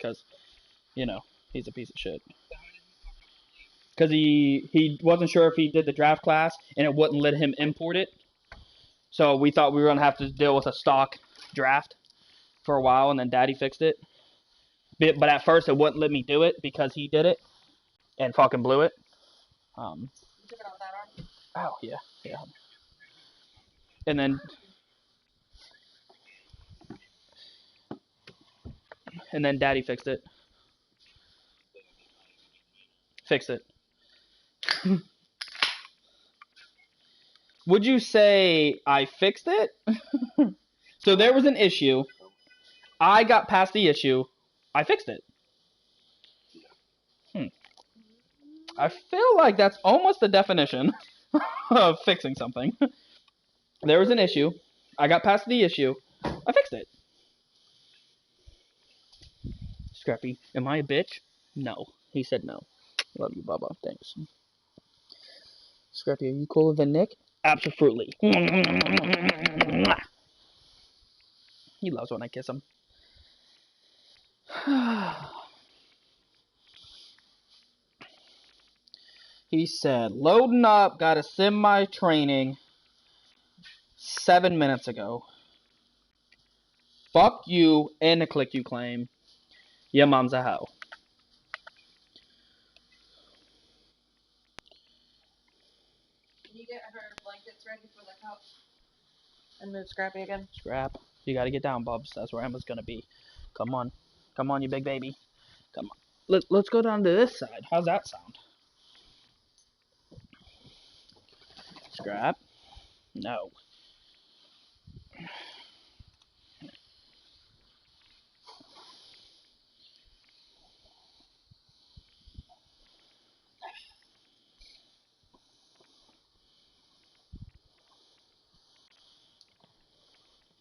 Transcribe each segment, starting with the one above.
because, you know, he's a piece of shit. Because he wasn't sure if he did the draft class, and it wouldn't let him import it. So we thought we were going to have to deal with a stock draft for a while, and then Daddy fixed it. But at first, it wouldn't let me do it because he did it and fucking blew it. You took it out that arm? Oh, yeah. And then Daddy fixed it. Fix it. Would you say I fixed it? So there was an issue. I got past the issue. I fixed it. I feel like that's almost the definition of fixing something. There was an issue. I got past the issue. I fixed it. Scrappy, am I a bitch? No. He said no. Love you, Bubba. Thanks. Scrappy, are you cooler than Nick? Absolutely. He loves when I kiss him. He said, loading up, got a semi-training 7 minutes ago. Fuck you and the click you claim. Your mom's a hoe. Can you get her blankets ready for the couch? And move Scrappy again? Scrap. You gotta get down, Bubs. That's where Emma's gonna be. Come on. Come on, you big baby. Come on. Let's go down to this side. How's that sound? Scrap. No.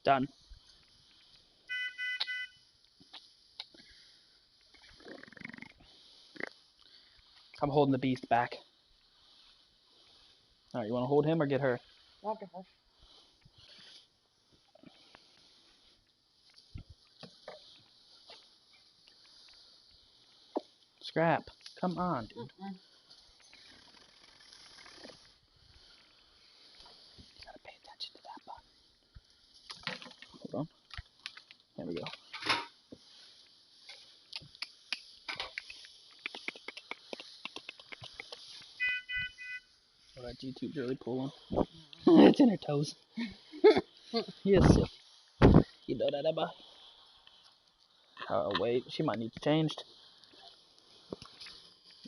Done. I'm holding the beast back. Alright, you want to hold him or get her? I'll get her. Scrap. Come on, dude. Mm-mm. You gotta pay attention to that button. Hold on. There we go. Oh, that G-tube's really pulling. It's in her toes. Yes, sir. You know that, Emma? Oh, wait. She might need to change.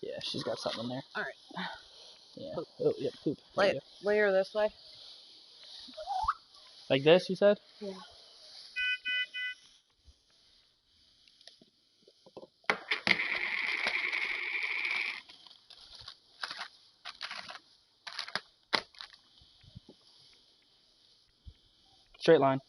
Yeah, she's got something in there. Alright. Yeah. Oh, yeah, poop. Lay her this way. Like this, you said? Yeah. Straight line.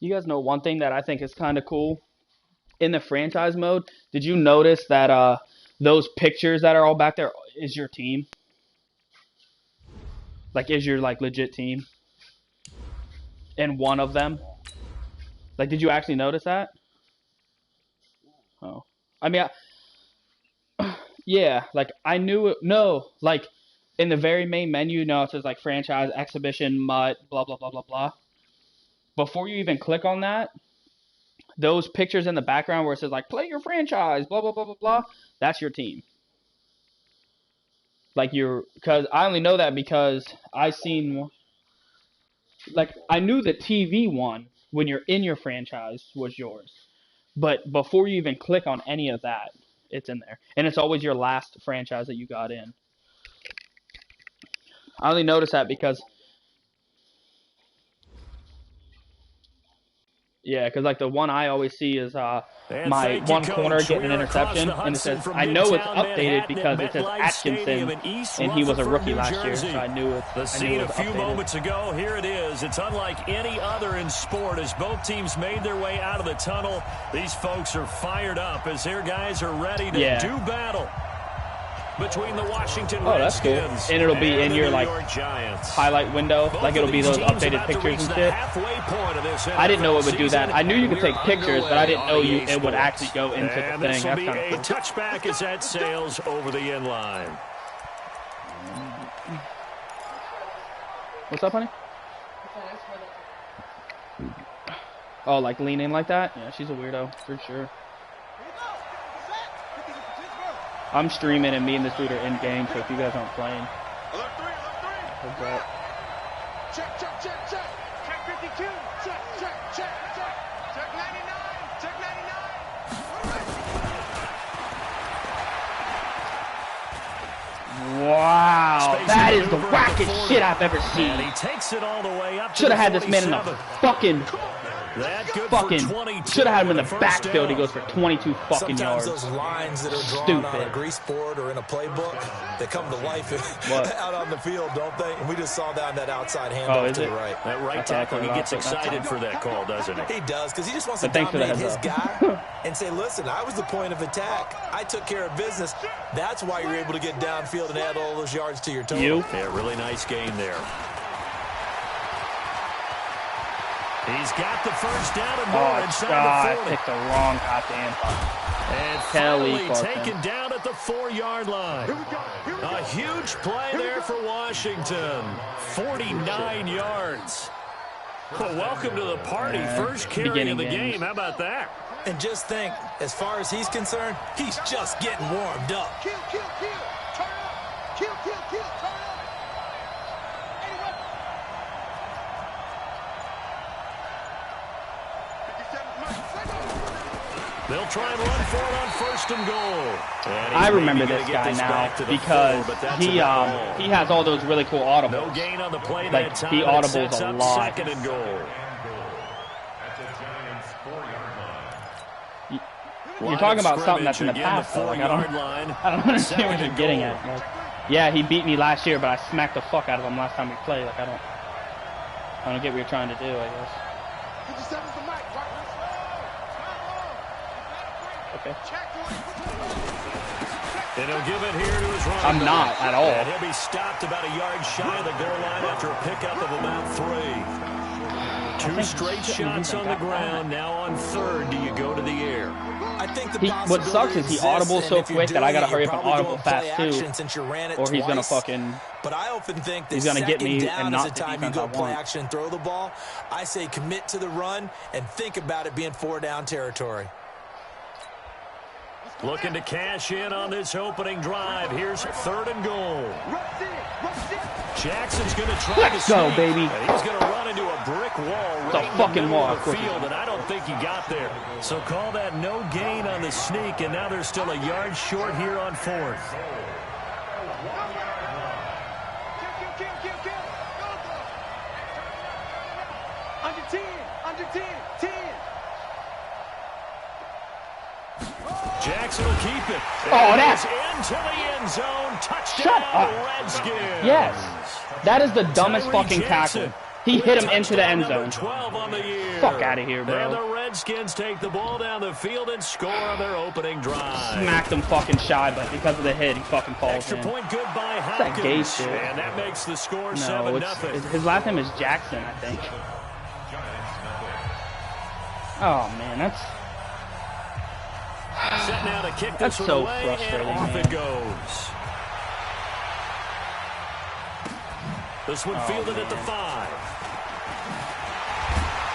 You guys know one thing that I think is kind of cool? In the franchise mode, did you notice that those pictures that are all back there is your team? Like, is your, like, legit team? In one of them? Like, did you actually notice that? Oh. I mean, yeah, like, I knew it. No, like, in the very main menu, it says, like, franchise, exhibition, mutt, blah, blah, blah, blah, blah. Before you even click on that, those pictures in the background where it says, like, play your franchise, blah, blah, blah, blah, blah, that's your team. Like, because I only know that because I seen, like, I knew the TV one when you're in your franchise was yours. But before you even click on any of that, it's in there. And it's always your last franchise that you got in. I only noticed that because... Yeah, because like the one I always see is my one corner getting an interception, and it says, I know it's updated because it says Atkinson, and he was a rookie last year, so I knew it The scene a few updated. moments ago, here it is. It's unlike any other in sport as both teams made their way out of the tunnel. These folks are fired up as their guys are ready to do battle between the Washington that's cool. Redskins And it'll be in your like Giants. highlight window, like it'll be those updated pictures and shit. I didn't know it would do that. I knew you could take pictures, but I didn't know it would actually go into the thing. That's kind of cool. Touchback as that sails over the end line. What's up, honey? Oh, like leaning like that? Yeah, she's a weirdo for sure. I'm streaming and me and this dude are in game, so if you guys aren't playing. Heads up. Check, check, check, check. Check 52. Check, check, check, check. Check 99. Check 99. Wow, that is the wackest shit I've ever seen. And he takes it all the way up. Should have had this man in the fucking should have had him in the backfield. He goes for 22 fucking yards. Sometimes those lines that are drawn on a grease board or in a playbook, they come to life out on the field, don't they? And we just saw that outside handoff to the right. That right tackle, he gets excited for that call, doesn't he? He does, because he just wants to dominate his guy and say, listen, I was the point of attack. I took care of business. That's why you're able to get downfield and add all those yards to your total. Yeah, really nice game there. He's got the first down and more inside the 40. I picked the wrong goddamn button. And finally taken down at the 4-yard line. A huge play there for Washington. 49 yards. Well, welcome to the party. First carry of the game. How about that? And just think, as far as he's concerned, he's just getting warmed up. Kill, kill, kill. Turn up. Kill, kill, kill. Turn up. They'll try and run for it on first and goal. And I remember this guy now because he has all those really cool audibles. No gain on the play like that time. he audibles a lot. Second and goal. You're talking about something that's in the past, though. Like, I don't understand what you're getting at. Like, yeah, he beat me last year, but I smacked the fuck out of him last time we played. Like, I don't get what you're trying to do, I guess. Okay. And he'll give it here to his running I'm not at all. And he'll be stopped about a yard shy of the goal line after a pickup of about 3. 2 straight shots on the ground. Now on third, do you go to the air? I think what sucks is he audibles so quick that I gotta hurry up and audible fast too, or he's gonna fucking. But I often think he's gonna get me and not the time you go play action and throw the ball. I say commit to the run and think about it being 4-down territory. Looking to cash in on this opening drive. Here's third and goal. Jackson's going to try Let's to go, sneak. baby. And he's going to run into a brick wall It's right a in fucking the middle wall, of the field, and I don't think he got there. So call that no gain on the sneak, and now they're still a yard short here on fourth. Under 10, under 10, 10. Jackson will keep it. Oh, that's into the end zone. Touchdown, Shut up. Redskins. Yes, that is the dumbest Tyree fucking Jackson. tackle. He hit him into the end zone. 12 on the year. Fuck out of here, bro. And the Redskins take the ball down the field and score on their opening drive. Smacked him fucking shy, but because of the hit, he fucking falls Extra in. point good by That Hopkins. gay shit. And that makes the score No, 7-0. his last name is Jackson, I think. Oh man, that's Set now to kick That's this so one away, frustrating, and off man. it goes. This one fielded at the 5.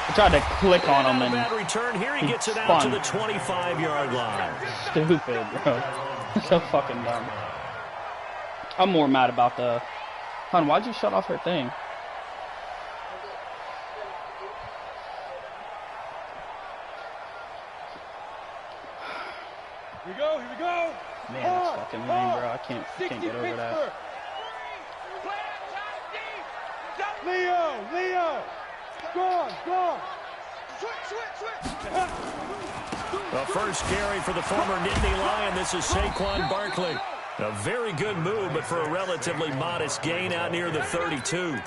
I tried to click on him Not a and bad return here. He gets it out spun. to the 25-yard line. Stupid, bro. So fucking dumb. I'm more mad about the. Hon, why'd you shut off her thing? Here we go. Man, that's fucking lame, bro. I can't get over that. Leo. Gone. Switch. The first carry for the former Nittany Lion. This is Saquon Barkley. A very good move, but for a relatively modest gain out near the 32.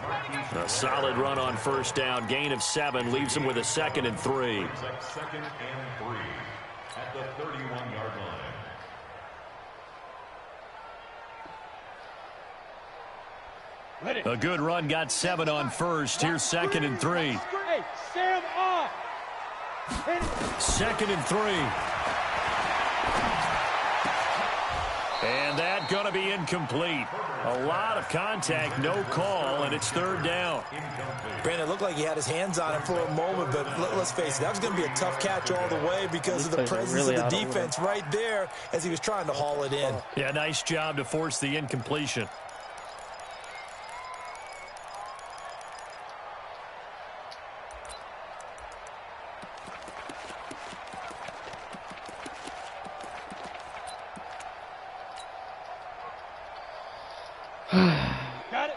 A solid run on first down. Gain of 7 leaves him with a 2nd and 3. Second and 3 at the 31-yard line. A good run got 7 on first. Here's 2nd and 3. Hey, stand off. 2nd and 3. And that going to be incomplete. A lot of contact, no call, and it's 3rd down. Brandon, it looked like he had his hands on it for a moment, but let's face it, that was going to be a tough catch all the way because of the presence of the defense right there as he was trying to haul it in. Yeah, nice job to force the incompletion.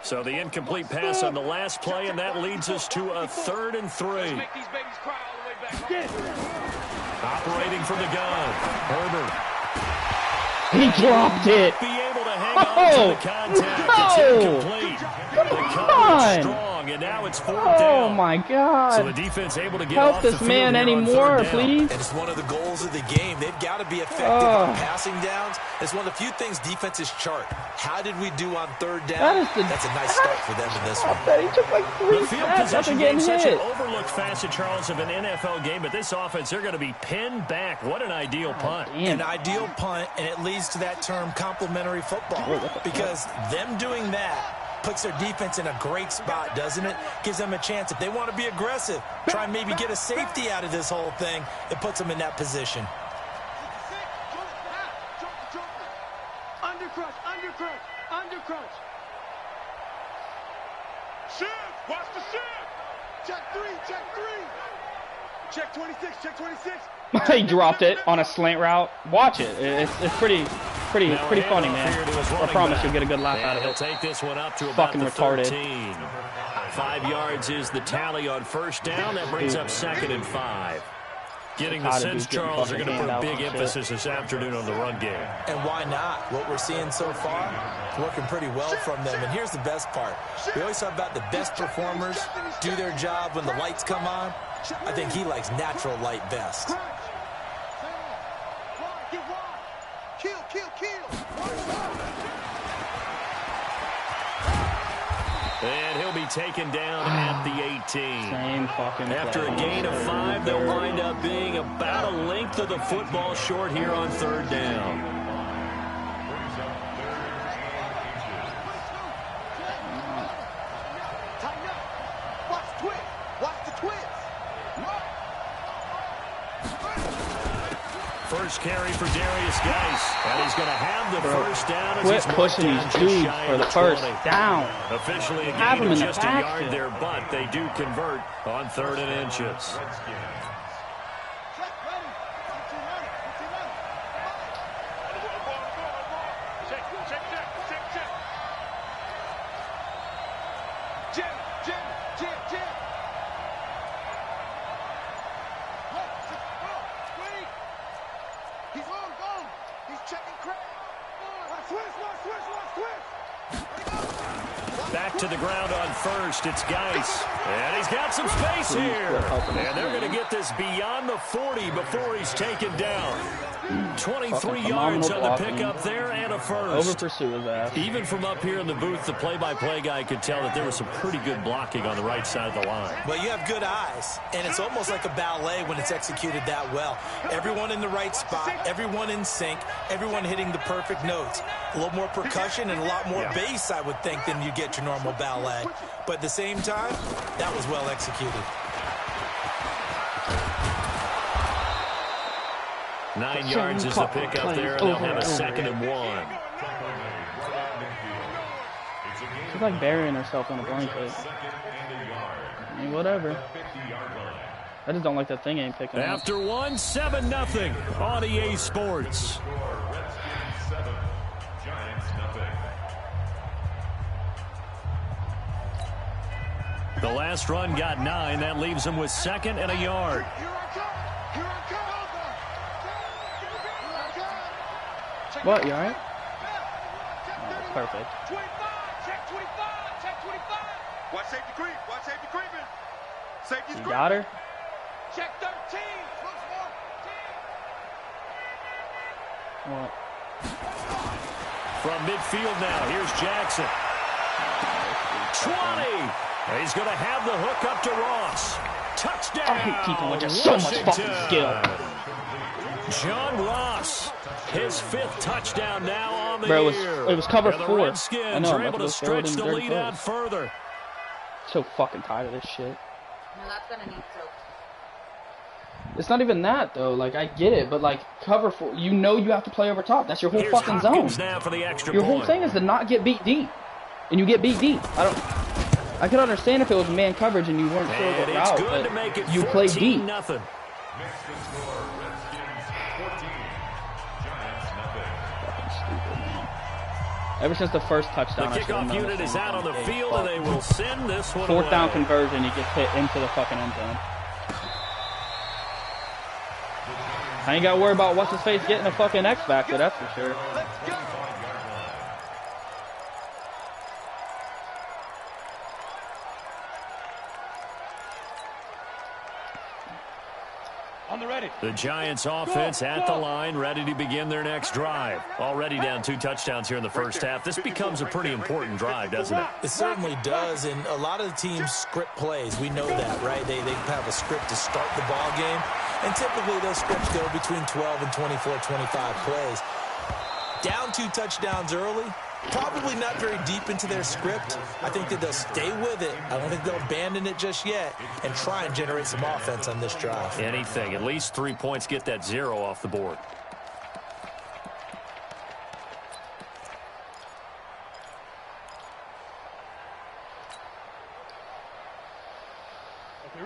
So the incomplete pass on the last play, and that leads us to a 3rd and 3. Operating from the gun, Herbert. He dropped it. Be able to hang on to the contact. It's incomplete. The coverage strong, and now it's 4th down. Oh my God! So the defense able to get help off this the field man anymore, please. And it's one of the goals of the game. They've got to be effective on passing downs. It's one of the few things defenses chart. How did we do on 3rd down? That's a nice start for them in this one. He took like 3 steps after getting such hit. an overlooked facet, Charles, of an NFL game, but this offense, they're going to be pinned back. What an ideal punt. An ideal punt, and it leads to that term complementary football. Because them doing that puts their defense in a great spot, doesn't it? Gives them a chance. If they want to be aggressive, try and maybe get a safety out of this whole thing, it puts them in that position. Undercrunch. Shift. Watch the shift. Check 3. Check 26. He dropped it on a slant route. Watch it. It's pretty funny, man. I promise you'll get a good laugh out of it. He'll take this one up to about Fucking the retarded. 13. 5 yards is the tally on first down. That brings up 2nd and 5. Getting the sense, Charles, are going to put a big emphasis this afternoon on the run game. And why not? What we're seeing so far, working pretty well from them. And here's the best part. We always talk about the best performers do their job when the lights come on. I think he likes natural light best. And he'll be taken down at the 18. Same fucking After a gain of 5, they'll wind up being about a length of the football short here on 3rd down. First carry for Darius Geis, and he's going to have the first down. Quit pushing these dudes for the first down. Officially a gain of just a yard there, but they do convert on 3rd and inches. Back to the ground on first. It's Geis. And he's got some space here. And they're going to get this beyond the 40 before he's taken down. 23 yards on the pickup there and a first. Over pursue his ass. Even from up here in the booth, the play-by-play guy could tell that there was some pretty good blocking on the right side of the line. Well, you have good eyes, and it's almost like a ballet when it's executed that well. Everyone in the right spot, everyone in sync, everyone hitting the perfect notes. A little more percussion and a lot more bass, I would think, than you get your normal ballet. But at the same time, that was well executed. 9 yards is the pickup there, and they'll have a 2nd and 1. She's like burying herself in a blanket. I mean, whatever. I just don't like that thing ain't picking up. After 1, 7-0 on EA Sports. Redskins 7, Giants nothing. The last run got 9. That leaves them with 2nd and a yard. What, you alright? Oh, perfect. 25, check 25, check 25. Watch safety creep, watch safety creeping. Safety's You creeping. got her? Check 13. What? From midfield now, here's Jackson. 20. He's going to have the hook up to Ross. Touchdown. I hate people with just so much fucking skill. John Ross, his 5th touchdown now on the year. It was cover And the 4. Redskins I know, are able to stretch the lead out further. So fucking tired of this shit. No, that's gonna need soap. It's not even that though. Like I get it, but like cover 4, you know you have to play over top. That's your whole Here's fucking Hopkins zone. now for the extra Your point. whole thing is to not get beat deep, and you get beat deep. I could understand if it was man coverage and you weren't sure what And route, it's good to but make it you play 14-0. deep. Next to score, Redskins 14, Giants nothing. Fucking stupid, man. Ever since the first touchdown, The I should've kickoff known unit this is thing out on was the gonna be field, and they will send this one away. 4th down conversion, he gets hit into the fucking end zone. I ain't got to worry about what's his face getting a fucking X factor, that's for sure. On the ready. The Giants offense at the line, ready to begin their next drive. Already down 2 touchdowns here in the first half. This becomes a pretty important drive, doesn't it? It certainly does, and a lot of the teams script plays. We know that, right? They have a script to start the ball game, and typically those scripts go between 12 and 24, 25 plays. Down 2 touchdowns early, probably not very deep into their script. I think that they'll stay with it. I don't think they'll abandon it just yet and try and generate some offense on this drive. Anything. At least 3 points, get that 0 off the board.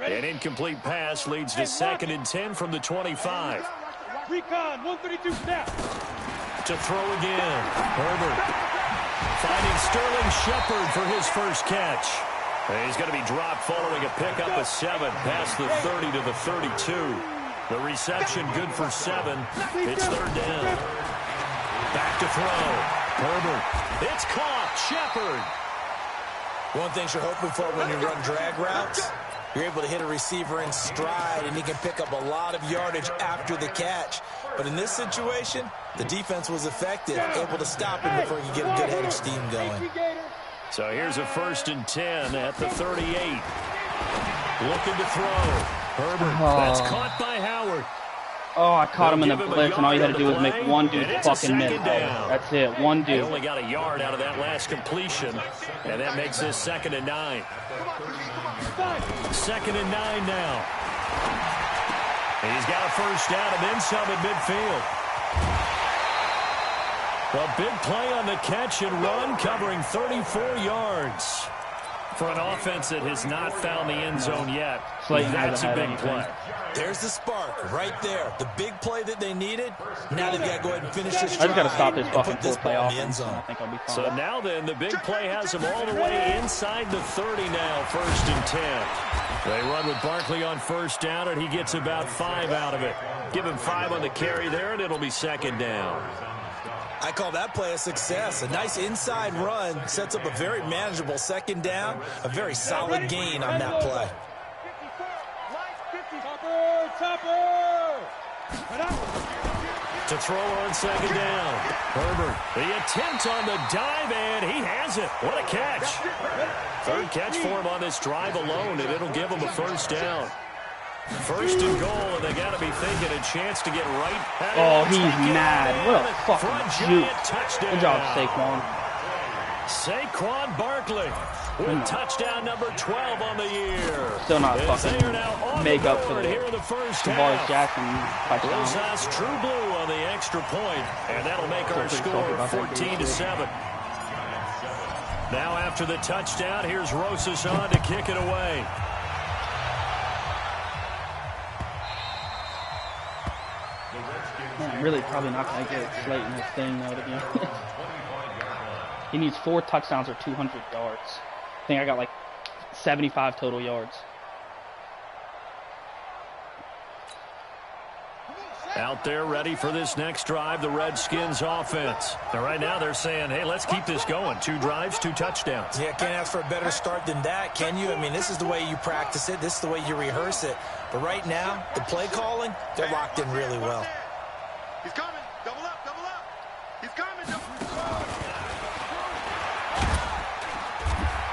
An incomplete pass leads to 2nd and 10 from the 25. Recon, 132 snap. To throw again. Herbert finding Sterling Shepard for his first catch. And he's going to be dropped following a pickup of 7 past the 30 to the 32. The reception good for 7. It's 3rd down. Back to throw. Herbert. It's caught. Shepard. One thing you're hoping for when you run drag routes, you're able to hit a receiver in stride, and he can pick up a lot of yardage after the catch. But in this situation, the defense was effective, able to stop him before he could get a good head of steam going. So here's a 1st and 10 at the 38. Looking to throw. Herbert. That's caught by Howard. Oh, I caught him in the They'll give him a blitz, and all you had to do was yard make on the one play, dude and it's a fucking miss. second down. That's it, one They dude. only got a yard out of that last completion, and that makes this 2nd and 9. 2nd and 9 now. He's got a first down and then some at midfield. A big play on the catch and run, covering 34 yards. For an offense that has not found the end zone yet, Slayton that's a hasn't big had play. anything. There's the spark right there. The big play that they needed. Now they've got to go ahead and finish this I just got to drive stop this and fucking put this four-play ball in the end offense, and I zone. think I'll be fine. So now then, the big play has them all the way inside the 30 now, 1st and 10. They run with Barkley on first down, and he gets about 5 out of it. Give him 5 on the carry there, and it'll be 2nd down. I call that play a success. A nice inside run sets up a very manageable 2nd down, a very solid gain on that play. To throw on 2nd down. Herbert, the attempt on the dive, and he has it. What a catch. 3rd catch for him on this drive alone, and it'll give him a first down. 1st and goal, and they got to be thinking a chance to get right. Oh, he's mad. What a fucking juke. Touchdown. Good job, Saquon. Saquon Barkley with touchdown number 12 on the year. Still not As fucking they are now on make the up for board the here in the first Tavares half. Jackson touchdown. Rosas True Blue on the extra point, and that'll make our Pretty score salty about that 14 to 7. Now after the touchdown, here's Rosas on to kick it away. Really probably not going to get Slayton this thing, though, to be honest. He needs 4 touchdowns or 200 yards. I think I got like 75 total yards. Out there ready for this next drive, the Redskins offense. And right now they're saying, hey, let's keep this going. 2 drives, 2 touchdowns. Yeah, can't ask for a better start than that, can you? I mean, this is the way you practice it. This is the way you rehearse it. But right now, the play calling, they're locked in really well. He's coming. Double up, double up. He's coming.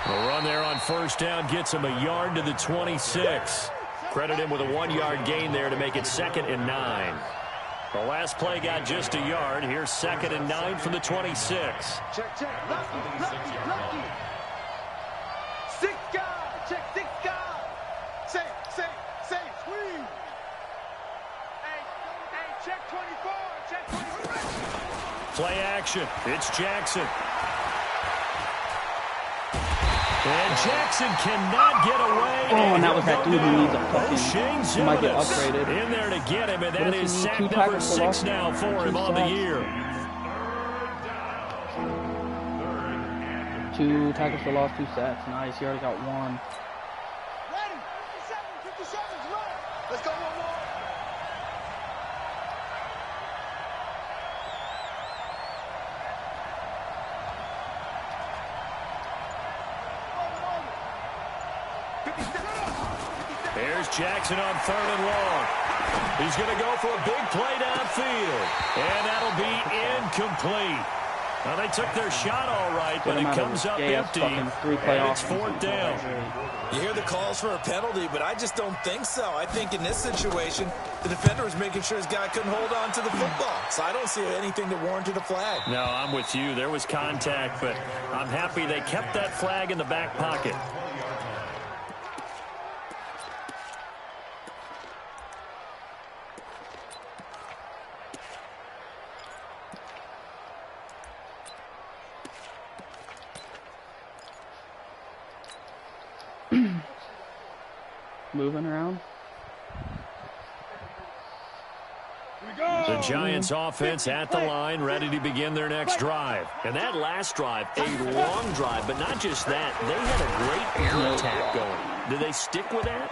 A run there on first down gets him a yard to the 26. Credit him with a 1-yard gain there to make it 2nd and 9. The last play got just a yard. Here's 2nd and 9 from the 26. Check. Lucky. 6 guys. Check 6 guys. Say. Squeeze. Hey, check 24. Check 24. Play action. It's Jackson. And Jackson cannot get away. Oh, and that was that dude who needs a fucking... He might get upgraded. In there to get him, and that is sack number 6 now for him on the year. 2 tackles for loss, 2 sacks. Nice, he already got 1. Ready. 57 seconds left. Let's go one more. There's Jackson on 3rd and long. He's going to go for a big play downfield. And that'll be incomplete. Now, they took their shot all right, but it comes up empty. And it's 4th down. You hear the calls for a penalty, but I just don't think so. I think in this situation, the defender was making sure his guy couldn't hold on to the football. So I don't see anything that warranted a flag. No, I'm with you. There was contact, but I'm happy they kept that flag in the back pocket. Moving around. The Giants offense at the line, ready to begin their next drive. And that last drive, a long drive, but not just that. They had a great air attack going. Do they stick with that?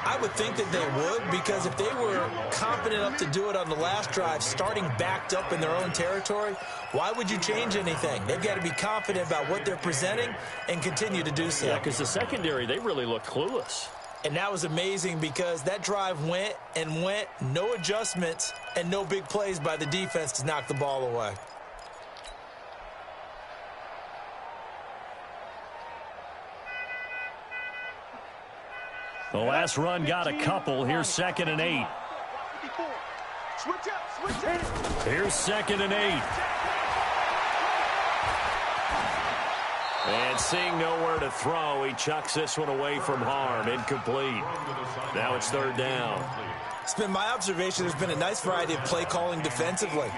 I would think that they would, because if they were confident enough to do it on the last drive, starting backed up in their own territory, why would you change anything? They've got to be confident about what they're presenting and continue to do so. Yeah, because the secondary, they really looked clueless. And that was amazing because that drive went and went, no adjustments, and no big plays by the defense to knock the ball away. The last run got a couple. Here's 2nd and 8. Switch up. Here's 2nd and 8. And seeing nowhere to throw, he chucks this one away from harm. Incomplete. Now it's 3rd down. It's been my observation there's been a nice variety of play calling defensively.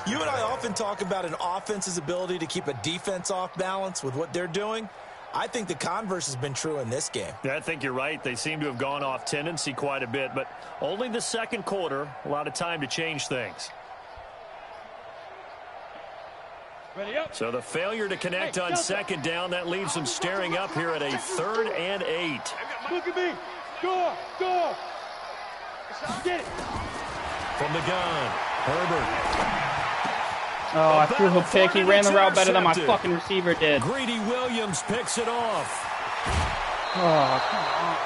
You and I often talk about an offense's ability to keep a defense off balance with what they're doing. I think the converse has been true in this game. Yeah, I think you're right. They seem to have gone off tendency quite a bit, but only the 2nd quarter, a lot of time to change things. Ready up. So the failure to connect on 2nd down, that leaves them staring up here at a 3rd and 8. Look at me. Score. Get it. From the gun, Herbert. Oh, I threw a pick. He ran the route better than my fucking receiver did. Greedy Williams picks it off. Oh, come on.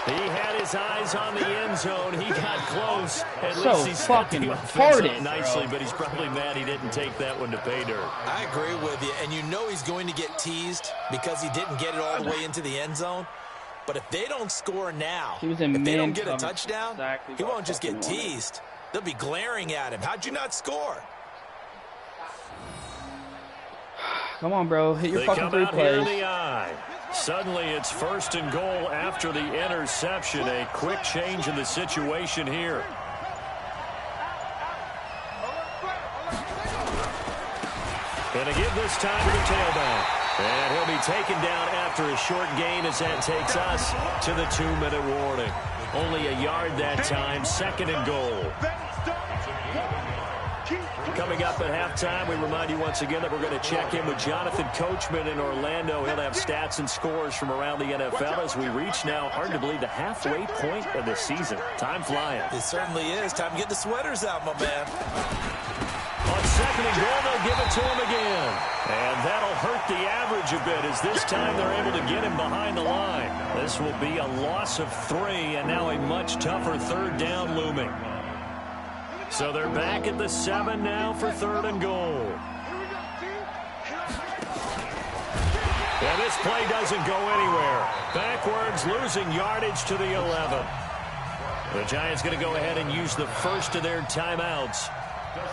He had his eyes on the end zone. He got close. At So least he's fucking retarded, nicely, bro. but he's probably mad he didn't take that one to pay dirt. I agree with you, and you know he's going to get teased because he didn't get it all the way into the end zone. But if they don't score now, He was in if they don't man get a coverage. touchdown, Exactly he what I won't just get fucking wanted. teased. They'll be glaring at him. How'd you not score? Come on, bro. Hit your They fucking come 3 out here in plays. the eye. Suddenly it's 1st and goal after the interception. A quick change in the situation here. And to give this time to the tailback. And he'll be taken down after a short gain as that takes us to the 2-minute warning. Only a yard that time, 2nd and goal. Coming up at halftime, we remind you once again that we're going to check in with Jonathan Coachman in Orlando. He'll have stats and scores from around the NFL as we reach now, hard to believe, the halfway point of the season. Time flying. It certainly is. Time to get the sweaters out, my man. On second and goal, they'll give it to him again. And that'll hurt the average a bit as this time they're able to get him behind the line. This will be a loss of 3 and now a much tougher third down looming. So they're back at the 7 now for third and goal. Yeah, this play doesn't go anywhere. Backwards, losing yardage to the 11. The Giants going to go ahead and use the first of their timeouts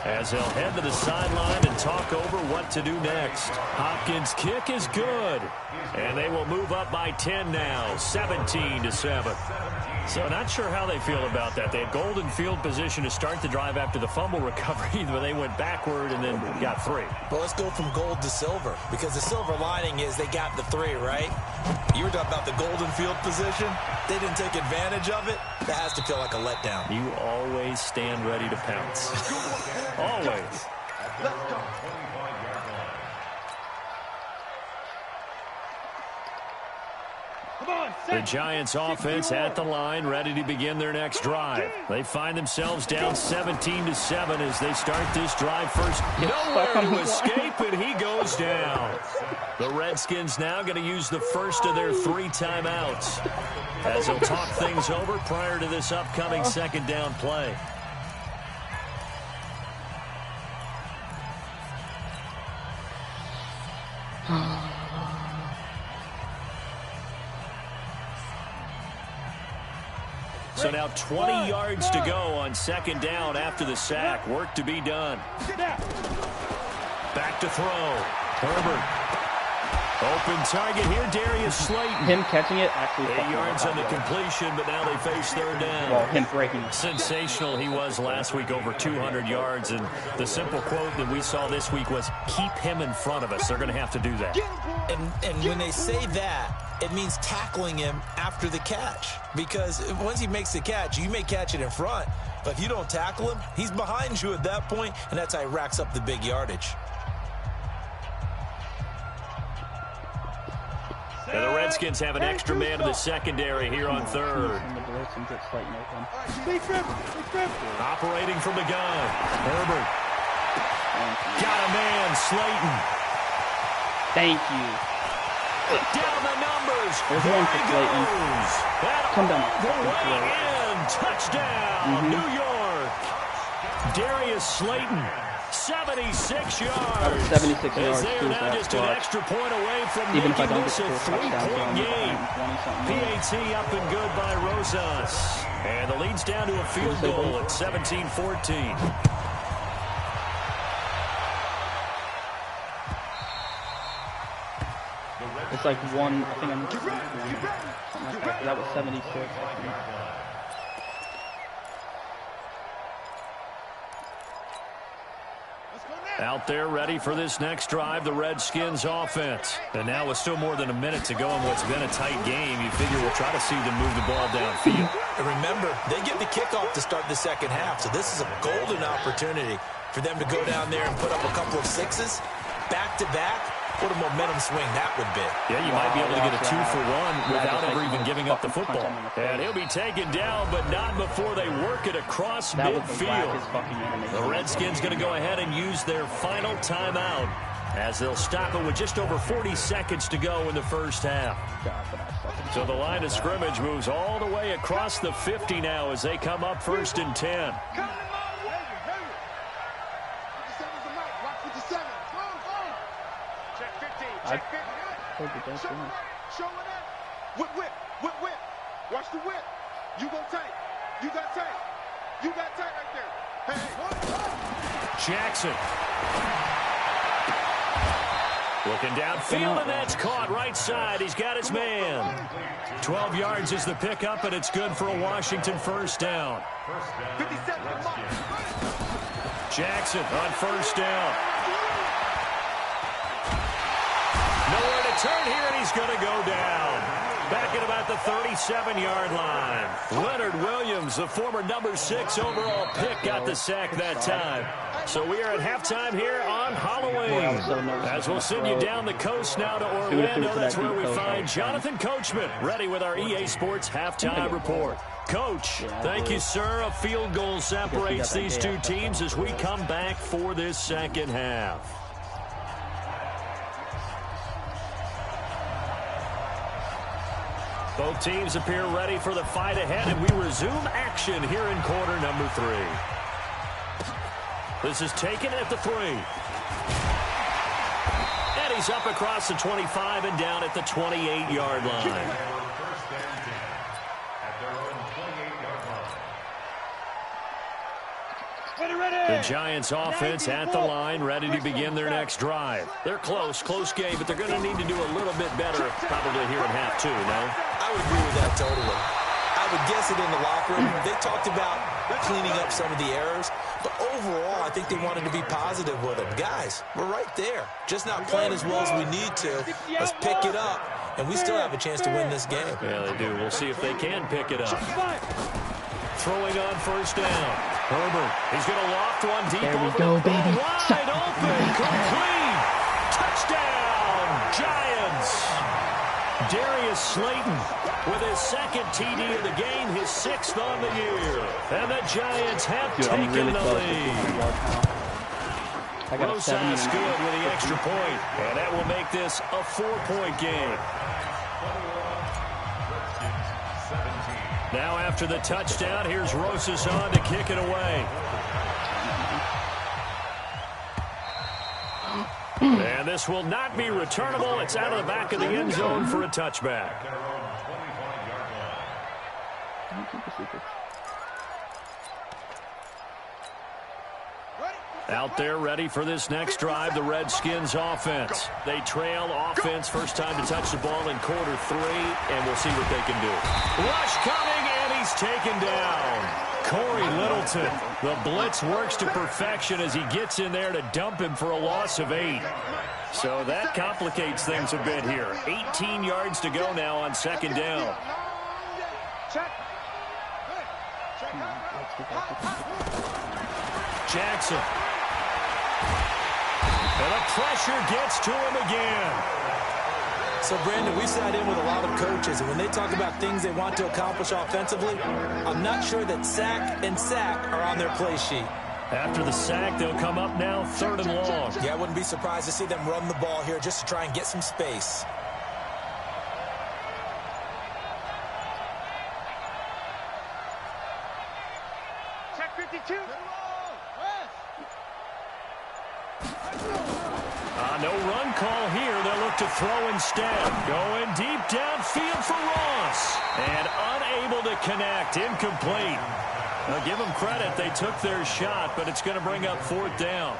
as they'll head to the sideline and talk over what to do next. Hopkins' kick is good, and they will move up by 10 now, 17-7. So not sure how they feel about that. They had golden field position to start the drive after the fumble recovery, but they went backward and then got 3. Well, let's go from gold to silver, because the silver lining is they got the 3, right? You were talking about the golden field position. They didn't take advantage of it. That has to feel like a letdown. You always stand ready to pounce. Always. Let's go. The Giants offense at the line, ready to begin their next drive. They find themselves down 17-7 as they start this drive first. Nowhere to escape, and he goes down. The Redskins now going to use the first of their 3 timeouts as they'll talk things over prior to this upcoming second down play. So now 20 yards to go on second down after the sack. Work to be done. Back to throw. Herbert. Open target here, Darius Slayton. Him catching it actually. 8 yards on the completion, but now they face third down. Well, him breaking it. Sensational he was last week, over 200 yards. And the simple quote that we saw this week was, keep him in front of us. They're going to have to do that. And when they say that, it means tackling him after the catch. Because once he makes the catch, you may catch it in front. But if you don't tackle him, he's behind you at that point, and that's how he racks up the big yardage. And the Redskins have an extra man in the secondary here on third. Operating from the gun. Herbert. Got a man, Slayton. Thank you. Down the numbers. There's one for Slayton. Come down. In. Touchdown, New York. Darius Slayton. 76 yards. 76 yards. They are now just an extra point away from making this a 3-point game. PAT up and good by Rosas. And the lead's down to a field goal at 17-14. It's like one, I think I'm something like that. That was 76, I think. Out there ready for this next drive, the Redskins offense. And now with still more than a minute to go in what's been a tight game, you figure we'll try to see them move the ball downfield. And remember, they get the kickoff to start the second half, so this is a golden opportunity for them to go down there and put up a couple of 6s back-to-back. What a momentum swing that would be. Yeah, you might be able to get a 2-for-1 without ever even giving up the football. And he'll be taken down, but not before they work it across midfield. The Redskins going to go ahead and use their final timeout as they'll stop it with just over 40 seconds to go in the first half. So the line of scrimmage moves all the way across the 50 now as they come up 1st and 10. Show it up. Whip. Watch the whip. You go tight. You got tight. You got tight right there. Hey. Jackson. Looking downfield, and that's caught right side. He's got his man. 12 yards is the pickup, and it's good for a Washington first down. Jackson on first down. Nowhere to turn here, and he's going to go down. Back at about the 37-yard line. Leonard Williams, the former number 6 overall pick, got the sack that time. So we are at halftime here on Halloween. As we'll send you down the coast now to Orlando, that's where we find Jonathan Coachman, ready with our EA Sports halftime report. Coach, thank you, sir. A field goal separates these two teams as we come back for this second half. Both teams appear ready for the fight ahead, and we resume action here in quarter number 3. This is taken at the 3. And he's up across the 25 and down at the 28-yard line. The Giants offense at the line, ready to begin their next drive. They're close game, but they're going to need to do a little bit better probably here in half 2, no? I would agree with that totally. I would guess it in the locker room. They talked about cleaning up some of the errors, but overall, I think they wanted to be positive with them. Guys, we're right there. Just not playing as well as we need to. Let's pick it up, and we still have a chance to win this game. Yeah, they do. We'll see if they can pick it up. Throwing on first down. Herbert, he's going to loft one deep. There we over go, baby. Wide open, complete. Touchdown, Giants. Darius Slayton with his second TD of the game, his 6th on the year. And the Giants have taken the lead. Rosas good with the extra point, and that will make this a 4-point game. Now after the touchdown, here's Rosas on to kick it away. And this will not be returnable. It's out of the back of the end zone for a touchback. Out there ready for this next drive, the Redskins offense. They trail offense, first time to touch the ball in quarter 3, and we'll see what they can do. Rush coming, and he's taken down. Corey Littleton, the blitz works to perfection as he gets in there to dump him for a loss of 8. So that complicates things a bit here. 18 yards to go now on second down. Jackson. And the pressure gets to him again. So, Brandon, we sat in with a lot of coaches, and when they talk about things they want to accomplish offensively, I'm not sure that sack and sack are on their play sheet. After the sack, they'll come up now 3rd and long. Yeah, I wouldn't be surprised to see them run the ball here just to try and get some space. Check 52. No run call here. They'll look to throw instead. Going deep downfield for Ross. And unable to connect. Incomplete. Now give them credit. They took their shot, but it's going to bring up 4th down.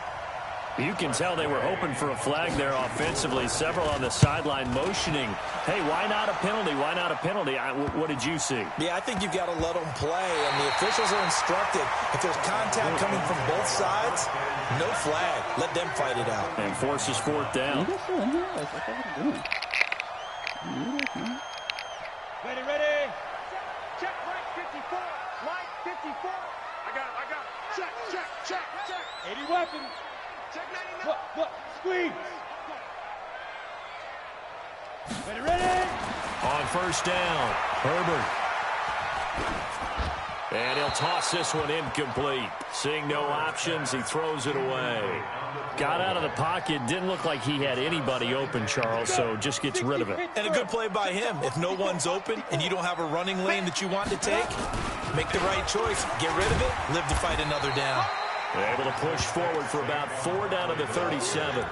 You can tell they were hoping for a flag there offensively. Several on the sideline motioning. Hey, why not a penalty? Why not a penalty? What did you see? Yeah, I think you've got to let them play, and the officials are instructed. If there's contact coming from both sides, no flag. Let them fight it out. And forces 4th down. Ready. Check right 54. Right 54. I got it. Check. 80 weapons. Check 99. Look. Squeeze. Ready. On first down, Herbert. And he'll toss this one incomplete. Seeing no options, he throws it away. Got out of the pocket. Didn't look like he had anybody open, Charles, so just gets rid of it. And a good play by him. If no one's open and you don't have a running lane that you want to take, make the right choice. Get rid of it. Live to fight another down. Able to push forward for about 4 down to the 37.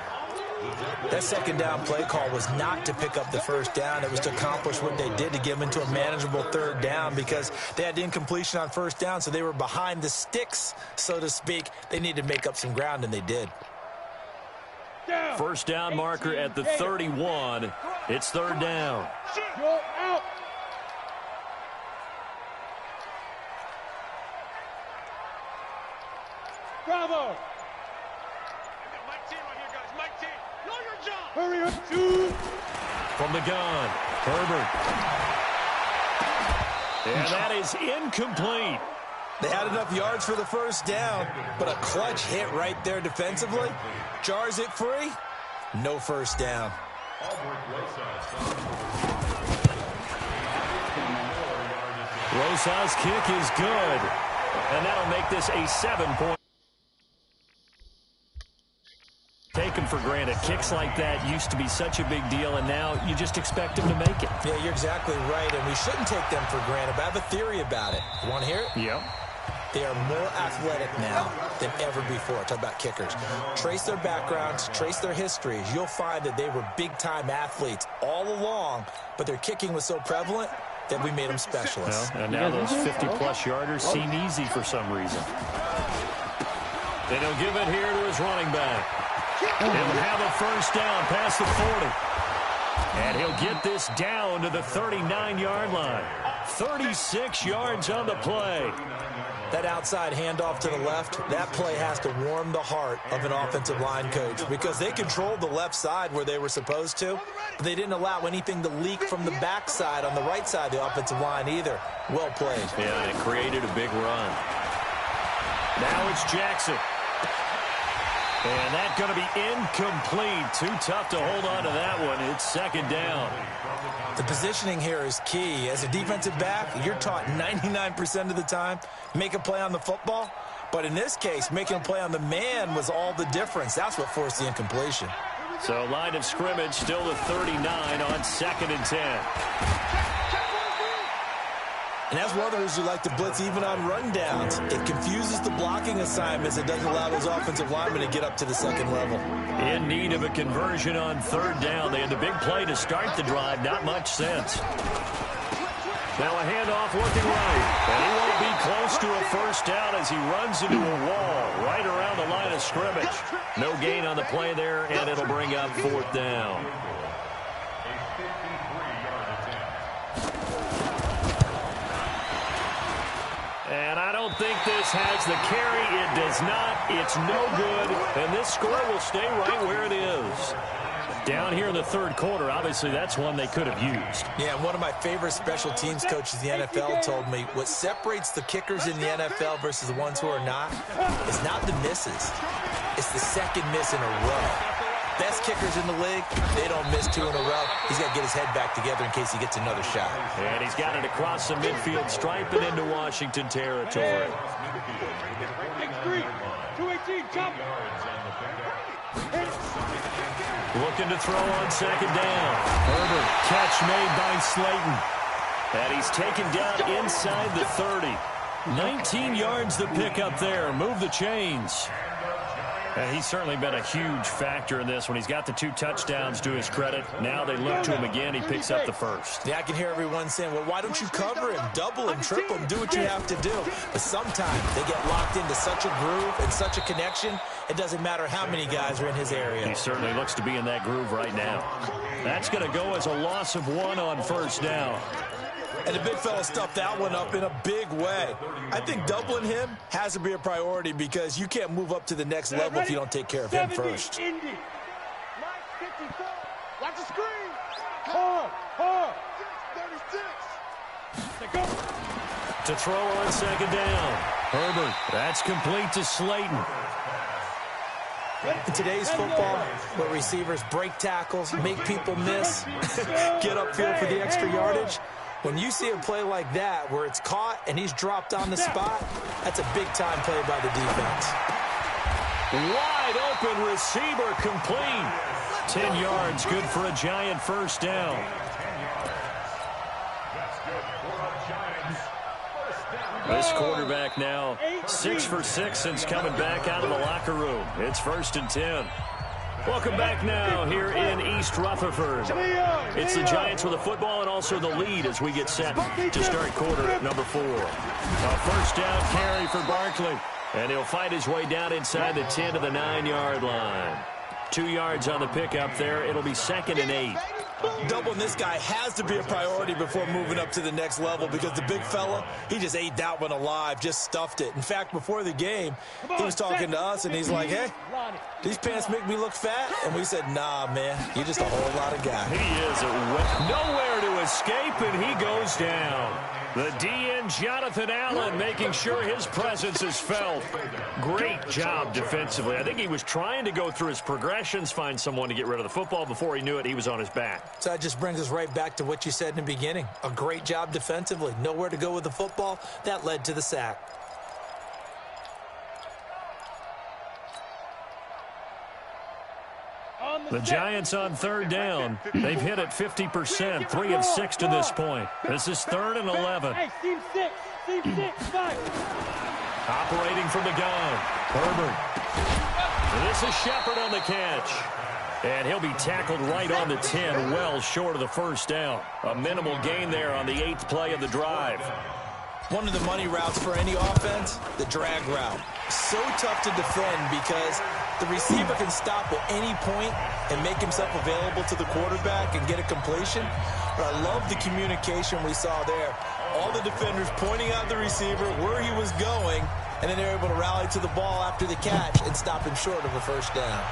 That second down play call was not to pick up the first down. It was to accomplish what they did to get them into a manageable 3rd down because they had incompletion on first down, so they were behind the sticks, so to speak. They needed to make up some ground, and they did. First down marker at the 31. It's 3rd down. Go out. Bravo. Mike T right here, guys. Mike T. Know your job. Hurry up, dude. From the gun, Herbert. And that is incomplete. They had enough yards for the first down, but a clutch hit right there defensively. Jars it free. No first down. Rosa's kick is good. And that'll make this a 7-point. Taken for granted. Kicks like that used to be such a big deal, and now you just expect them to make it. Yeah, you're exactly right, and we shouldn't take them for granted. But I have a theory about it. You want to hear it? Yep. They are more athletic now than ever before. Talk about kickers. Trace their backgrounds, trace their histories. You'll find that they were big-time athletes all along, but their kicking was so prevalent that we made them specialists. Well, and now those 50-plus yarders seem easy for some reason. And he'll give it here to his running back. He'll have a first down past the 40. And he'll get this down to the 39-yard line. 36 yards on the play. That outside handoff to the left, that play has to warm the heart of an offensive line coach because they controlled the left side where they were supposed to, but they didn't allow anything to leak from the backside on the right side of the offensive line either. Well played. Yeah, and it created a big run. Now it's Jackson. And that's going to be incomplete. Too tough to hold on to that one. It's second down. The positioning here is key. As a defensive back, you're taught 99% of the time, make a play on the football. But in this case, making a play on the man was all the difference. That's what forced the incompletion. So line of scrimmage still the 39 on 2nd and 10. And as for others who like to blitz even on rundowns, it confuses the blocking assignments. It doesn't allow those offensive linemen to get up to the second level. In need of a conversion on 3rd down. They had the big play to start the drive. Not much sense. Now a handoff looking right. And he won't be close to a first down as he runs into a wall right around the line of scrimmage. No gain on the play there, and it'll bring up 4th down. And I don't think this has the carry. It does not. It's no good. And this score will stay right where it is. Down here in the 3rd quarter, obviously that's one they could have used. Yeah, one of my favorite special teams coaches in the NFL told me what separates the kickers in the NFL versus the ones who are not is not the misses. It's the second miss in a row. Best kickers in the league, they don't miss 2 in a row. He's got to get his head back together in case he gets another shot. And he's got it across the midfield stripe and into Washington territory. Looking to throw on 2nd down. Herbert, catch made by Slayton. And he's taken down inside the 30. 19 yards to pick up there. Move the chains. And he's certainly been a huge factor in this when he's got the 2 touchdowns to his credit. Now they look to him again. He picks up the 1st. Yeah, I can hear everyone saying, well, why don't you cover him, double him, triple him, do what you have to do. But sometimes they get locked into such a groove and such a connection, it doesn't matter how many guys are in his area. He certainly looks to be in that groove right now. That's going to go as a loss of 1 on 1st down. And the big fella stuffed that one up in a big way. I think doubling him has to be a priority because you can't move up to the next level if you don't take care of him first. Watch the screen. Hard. 36. To throw on 2nd down. Herbert, that's complete to Slayton. In today's football, where receivers break tackles, make people miss, get upfield for the extra yardage, when you see a play like that where it's caught and he's dropped on the spot, that's a big-time play by the defense. Wide open receiver complete. 10 yards, good for a Giant first down. This quarterback now 6 for 6 since coming back out of the locker room. It's 1st and 10. Welcome back now here in East Rutherford. It's the Giants with the football and also the lead as we get set to start quarter number 4. A first down carry for Barkley. And he'll fight his way down inside the 10 to the 9-yard line. 2 yards on the pickup there. It'll be 2nd and 8. Doubling this guy has to be a priority before moving up to the next level because the big fella, he just ate that one alive, just stuffed it. In fact, before the game, he was talking to us, and he's like, hey, these pants make me look fat? And we said, nah, man, you're just a whole lot of guy. He is nowhere to escape, and he goes down. The DN, Jonathan Allen, making sure his presence is felt. Great job defensively. I think he was trying to go through his progressions, find someone to get rid of the football. Before he knew it, he was on his back. So that just brings us right back to what you said in the beginning. A great job defensively. Nowhere to go with the football. That led to the sack. The Giants on third down. They've hit it 50%, 3 of 6 to this point. This is 3rd and 11. Hey, team 6, 5. Operating from the gun. Herbert. This is Shepard on the catch. And he'll be tackled right on the 10, well short of the first down. A minimal gain there on the 8th play of the drive. One of the money routes for any offense, the drag route. So tough to defend because the receiver can stop at any point and make himself available to the quarterback and get a completion. But I love the communication we saw there. All the defenders pointing out the receiver, where he was going, and then they're able to rally to the ball after the catch and stop him short of a first down.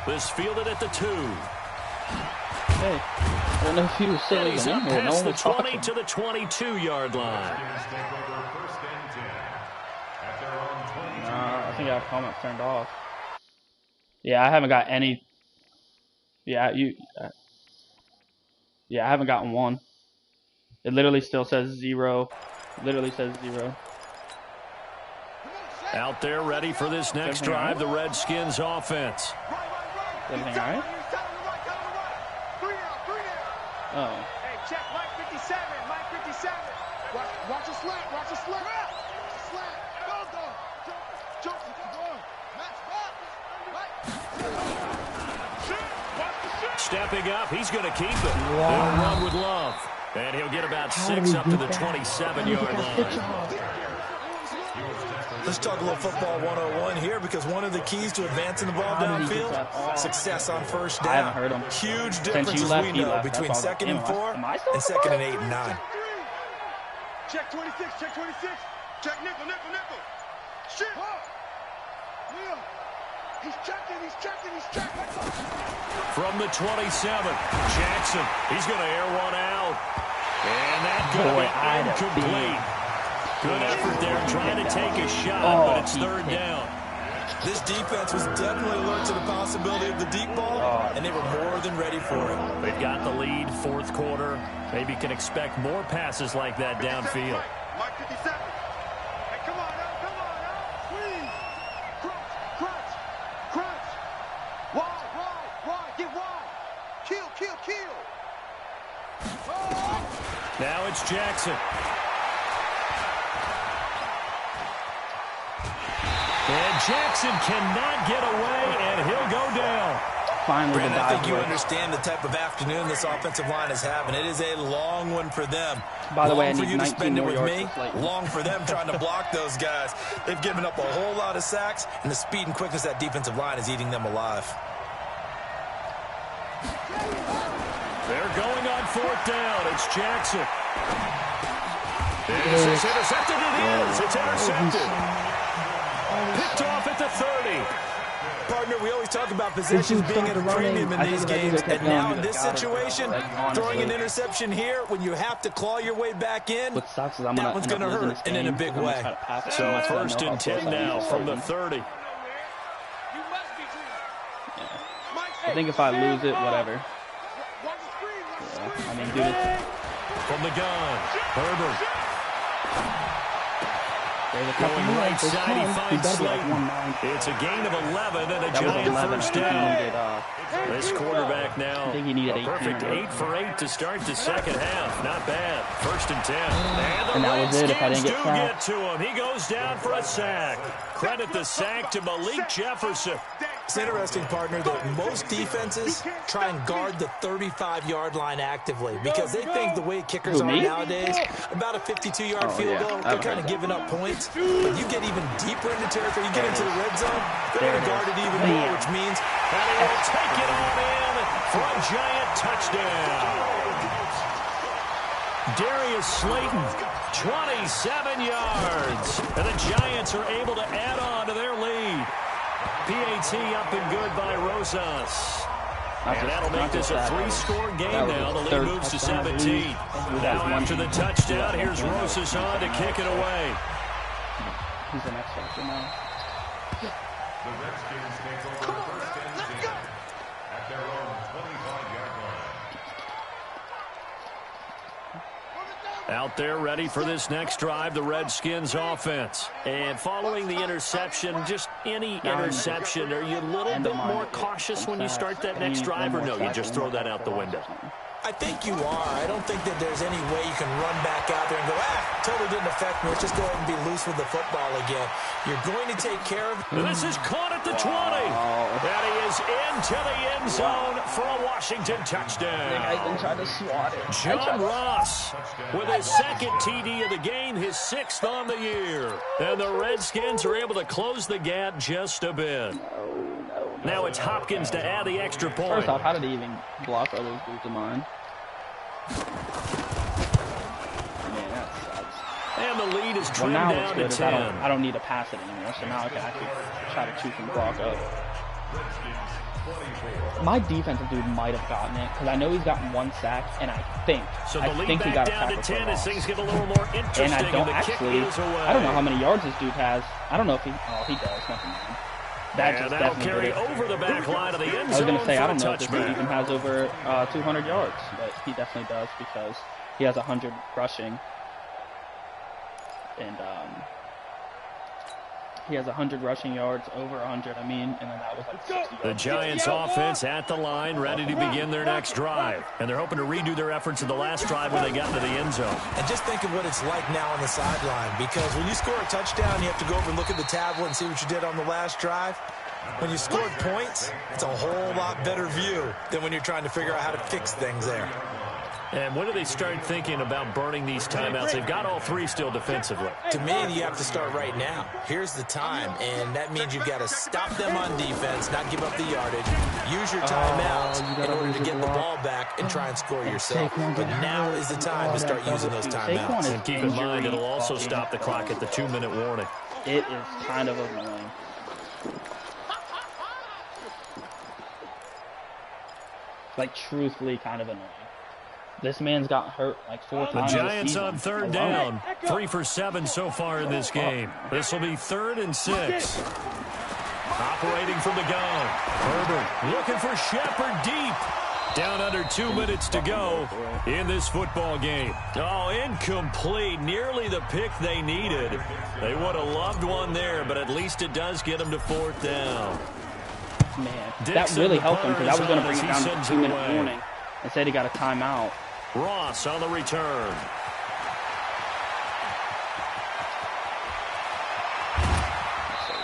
This fielded at the 2. Hey, I don't know if he was still And he's even up in here. No past one the was 20 talking. to the 22-yard line. I think I have comments turned off. Yeah, I haven't got any. Yeah, I haven't gotten one. It literally still says 0. Literally says 0. Out there ready for this next drive, the Redskins offense. Everything all right? Oh. Hey, check Mike 57, Mike 57. Watch the slant, watch the slant. Slant, go. Jump, Stepping up, he's going to keep it. They'll run with Love. And he'll get about 6 up to the 27-yard line. Let's talk a little football 101 here because one of the keys to advancing the ball downfield, success on first down. I haven't heard him. Huge difference, as we know, between 2nd and 4 and 2nd and 8 and 9. Check 26, check 26. Check nickel. Shit. Leo, he's checking. From the 27, Jackson, he's going to air one out. And that could be incomplete. Good effort there trying to take a shot, but it's 3rd down. This defense was definitely alert to the possibility of the deep ball, and they were more than ready for it. They've got the lead, 4th quarter. Maybe can expect more passes like that downfield. Mike 57. Hey, come on now. Please. Crunch. Wide. Get wide. Kill. Now it's Jackson. And Jackson cannot get away, and he'll go down. Finally, Brandon, I think you understand the type of afternoon this offensive line is having. It is a long one for them. By the way, I long for need you to 19 spend it more with yards me. for Slayton. Long for them trying to block those guys. They've given up a whole lot of sacks, and the speed and quickness of that defensive line is eating them alive. They're going on 4th down. It's Jackson. This is intercepted. It is. It's intercepted. Picked off at the 30. Partner, we always talk about possessions being at a premium in these games, and now in this situation, throwing an interception here when you have to claw your way back in, that one's going to hurt, and in a big way. So 1st and 10 now from the 30. I think if I lose it, whatever. Yeah, I mean, dude, it's... From the gun, Herbert. Going right side, he finds Slayton. It's a gain of 11 and a giant first down. This quarterback now, a perfect 8 for 8 to start the second half. Not bad. 1st and 10. And the Redskins do get to him. He goes down for a sack. Credit the sack to Malik Jefferson. It's interesting, partner, that most defenses try and guard the 35-yard line actively because they think the way kickers are nowadays, about a 52-yard field goal, they're kind of giving up points. But you get even deeper into territory, you get into the red zone, they're going to guard it even more, which means And he will take it on in for a giant touchdown. Darius Slayton, 27 yards. And the Giants are able to add on to their lead. PAT up and good by Rosas. And that'll make this a 3-score game now. The lead moves to 17. Now after the touchdown, here's Rosas on to kick it away. He's an X factor now. The Redskins take over first and 10 at their own 25-yard line. Out there ready for this next drive, the Redskins offense. And following the interception, just any interception, are you a little bit more cautious when you start that next drive, or no, you just throw that out the window? I think you are. I don't think that there's any way you can run back out there and go, totally didn't affect me. Let's just go ahead and be loose with the football again. You're going to take care of it. This is caught at the 20. And he is into the end zone for a Washington touchdown. I even tried to swat it. John Ross with his second TD of the game, his 6th on the year. And the Redskins are able to close the gap just a bit. Now it's Hopkins to add the extra point. First off, how did he even block all those dudes of mine? Man, that sucks. And the lead is trimmed down to 10. I don't need to pass it anymore, so now I can actually try to shoot and block up. My defensive dude might have gotten it, because I know he's gotten 1 sack, and I think he got down to 10 as things get a little more interesting. And I don't I don't know how many yards this dude has. I don't know if he does. Nothing. That'll carry over the back line of the end zone. I was going to say, I don't know if this dude even has over 200 yards, but he definitely does because he has 100 rushing. And he has 100 rushing yards, over 100, and then that was like 60 yards. The Giants offense at the line, ready to begin their next drive. And they're hoping to redo their efforts in the last drive when they got into the end zone. And just think of what it's like now on the sideline, because when you score a touchdown, you have to go over and look at the tablet and see what you did on the last drive. When you scored points, it's a whole lot better view than when you're trying to figure out how to fix things there. And when do they start thinking about burning these timeouts? They've got all 3 still defensively. To me, you have to start right now. Here's the time, and that means you've got to stop them on defense, not give up the yardage, use your timeouts in order to get the ball back and try and score yourself. But now is the time to start using those timeouts. And keep in mind, it'll also stop the clock at the 2-minute warning. It is kind of annoying. Like, truthfully kind of annoying. This man's got hurt like 4 times. The Giants on 3rd down. 3 for 7 so far in this game. This will be 3rd and 6. Operating from the gun. Herbert looking for Shepard deep. Down under 2 minutes to go in this football game. Oh, incomplete. Nearly the pick they needed. They would have loved one there, but at least it does get them to 4th down. Man, that really helped him because I was going to bring it down to 2-minute warning. Instead, he got a timeout. Ross on the return. So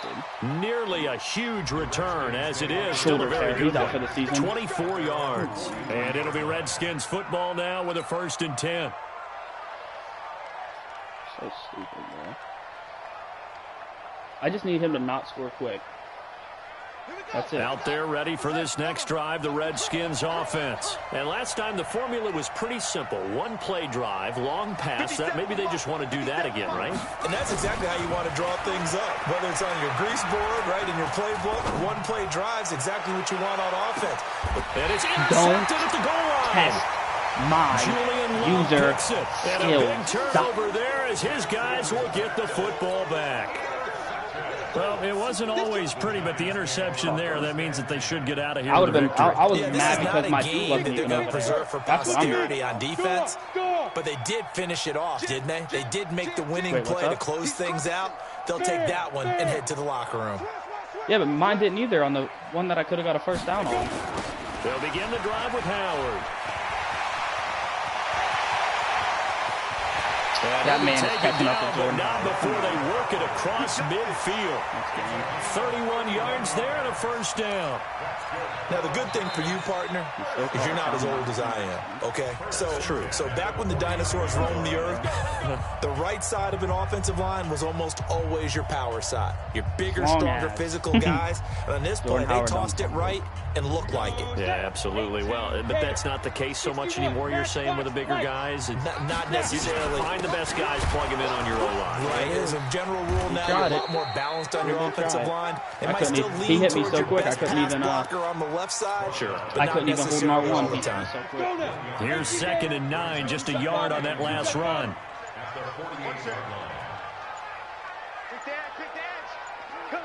stupid. Nearly a huge return as it is. Still a very good He's out for the season. 24 yards. And it'll be Redskins football now with a 1st and 10. So stupid, bro. I just need him to not score quick. That's it. Out there ready for this next drive, the Redskins offense. And last time the formula was pretty simple. 1-play drive, long pass. That maybe they just want to do that again, right? And that's exactly how you want to draw things up. Whether it's on your grease board, right, in your playbook, 1-play drives, exactly what you want on offense. And it's intercepted at the goal line. My user skills. And a big turnover there as his guys will get the football back. Well, it wasn't always pretty, but the interception there, that means that they should get out of here with a victory. I was mad because my team wasn't even going to preserve for posterity on defense, but they did finish it off, didn't they? They did make the winning play to close things out. They'll take that one and head to the locker room. Yeah, but mine didn't either on the one that I could have got a 1st down on. They'll begin the drive with Howard. That man is catching up to but Jordan not Howard. before they work it across midfield. 31 yards there and a first down. Now, the good thing for you, partner, is you're not as old as I am, okay? So, True. So back when the dinosaurs roamed the earth, the right side of an offensive line was almost always your power side. Your bigger, Long stronger, ass. physical guys. And on this play, Jordan they Howard tossed it done. right and looked like it. Yeah, absolutely. Well, but that's not the case so much anymore, you're saying, with the bigger guys. Not You just necessarily. find the best guys, plug them in on your O-line. Right, as a general rule now, you're tried a it. lot more balanced on your He offensive tried. line. It I might couldn't still even- lean he hit me towards so your quick, I best couldn't pass even, blocker on the left side. Sure. But I not couldn't even hold necessarily R1. all the He hit time. me so quick. Here's 2nd and 9, just a yard on that last run. At their 48-yard line. Quick dash. Come.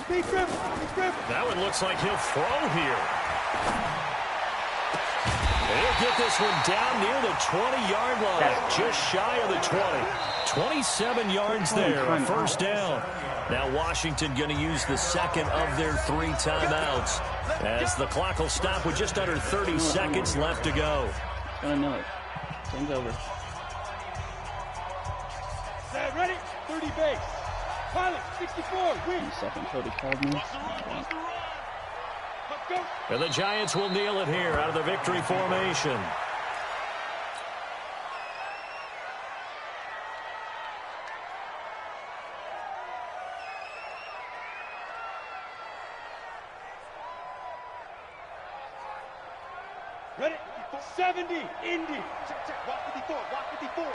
Big grip. That one looks like he'll throw here. He'll get this one down near the 20-yard line, just shy of the 20. 27 yards there, a first down. Now Washington going to use the second of their 3 timeouts as the clock will stop with just under 30 seconds left to go. Gonna know it. Game's over. Set, ready? 30 base. Pilot, 64, win. Second, Cody called me. Let's go. And the Giants will kneel it here out of the victory formation. Ready? 70, Indy. Check. Walk 54.